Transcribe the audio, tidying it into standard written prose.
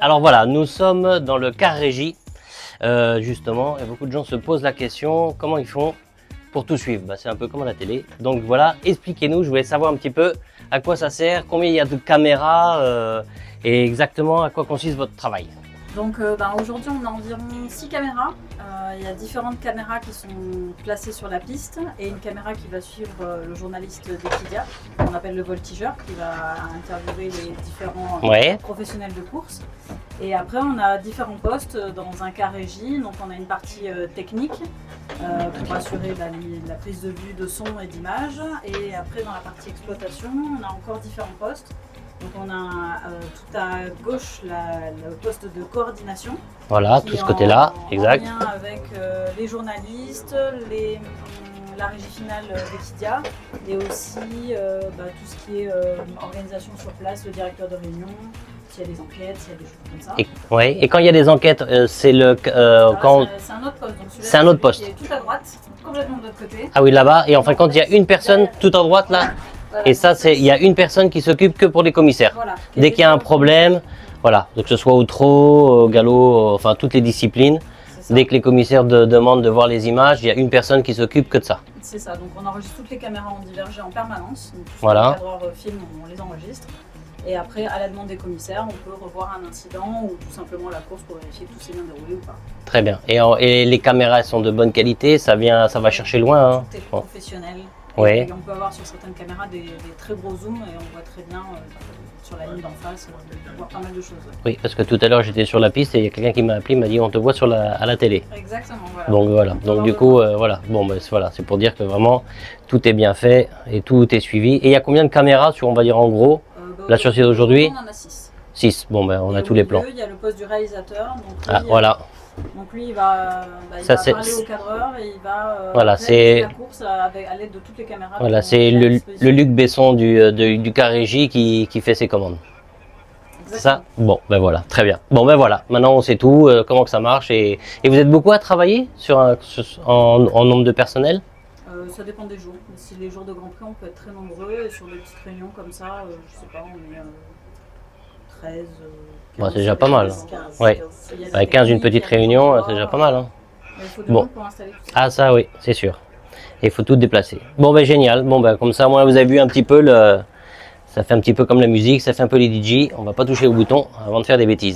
Alors voilà, nous sommes dans le car régie, justement, et beaucoup de gens se posent la question, comment ils font pour tout suivre? C'est un peu comme à la télé. Donc voilà, expliquez-nous, je voulais savoir un petit peu à quoi ça sert, combien il y a de caméras et exactement à quoi consiste votre travail. Donc aujourd'hui on a environ 6 caméras. Il y a différentes caméras qui sont placées sur la piste et une caméra qui va suivre le journaliste d'Equidia, qu'on appelle le voltigeur, qui va interviewer les différents professionnels de course. Et après on a différents postes dans un car régie. Donc on a une partie technique pour assurer la prise de vue de son et d'image. Et après dans la partie exploitation on a encore différents postes. Donc on a tout à gauche le poste de coordination. Voilà, tout ce côté-là, exact. En lien avec les journalistes, la régie finale d'Equidia et aussi tout ce qui est organisation sur place, le directeur de réunion, s'il y a des enquêtes, s'il y a des choses comme ça. Et quand il y a des enquêtes, c'est le... c'est un autre poste. C'est un autre poste. Qui est tout à droite, complètement de l'autre côté. Ah oui, là-bas. Et enfin, quand il y a une personne tout à droite, là, voilà. Et ça, il y a une personne qui s'occupe que pour les commissaires. Voilà, dès qu'il y a un problème, voilà, donc que ce soit au trot, au galop, enfin toutes les disciplines, dès que les commissaires demandent de voir les images, il y a une personne qui s'occupe que de ça. C'est ça, donc on enregistre toutes les caméras en divergé en permanence. Donc, voilà. Les cadreurs filment, on les enregistre. Et après, à la demande des commissaires, on peut revoir un incident ou tout simplement la course pour vérifier que tout s'est bien déroulé ou pas. Très bien. Et les caméras sont de bonne qualité, ça va chercher loin. Hein. Tout est professionnel. Oui. On peut avoir sur certaines caméras des très gros zooms et on voit très bien sur la ligne d'en face, on voit pas mal de choses. Oui, parce que tout à l'heure j'étais sur la piste et il y a quelqu'un qui m'a appelé, m'a dit on te voit à la télé. Exactement, voilà. Donc voilà, donc du coup voilà, bon voilà, c'est pour dire que vraiment tout est bien fait et tout est suivi. Et il y a combien de caméras sur, on va dire en gros, la sur site d'aujourd'hui? On en a 6. 6, bon on a tous les plans. Il y a le poste du réalisateur, donc lui, voilà. Donc lui, il va parler au cadreur et il va réaliser la course à l'aide de toutes les caméras. Voilà, c'est le Luc Besson du car régie qui fait ses commandes. Ça, bon, voilà, très bien. Bon, voilà, maintenant on sait tout, comment que ça marche. Et vous êtes beaucoup à travailler en nombre de personnel? Ça dépend des jours. Si les jours de Grand Prix, on peut être très nombreux. Et sur des petites réunions comme ça, je sais pas, on est 13... c'est déjà pas mal. 15, ouais. Avec 15, une petite réunion, c'est déjà pas mal. Hein. Il faut du monde pour installer tout ça. Ah ça oui, c'est sûr. Et il faut tout déplacer. Bon génial. Bon comme ça, moi vous avez vu un petit peu ça fait un petit peu comme la musique, ça fait un peu les DJ. On va pas toucher au bouton avant de faire des bêtises.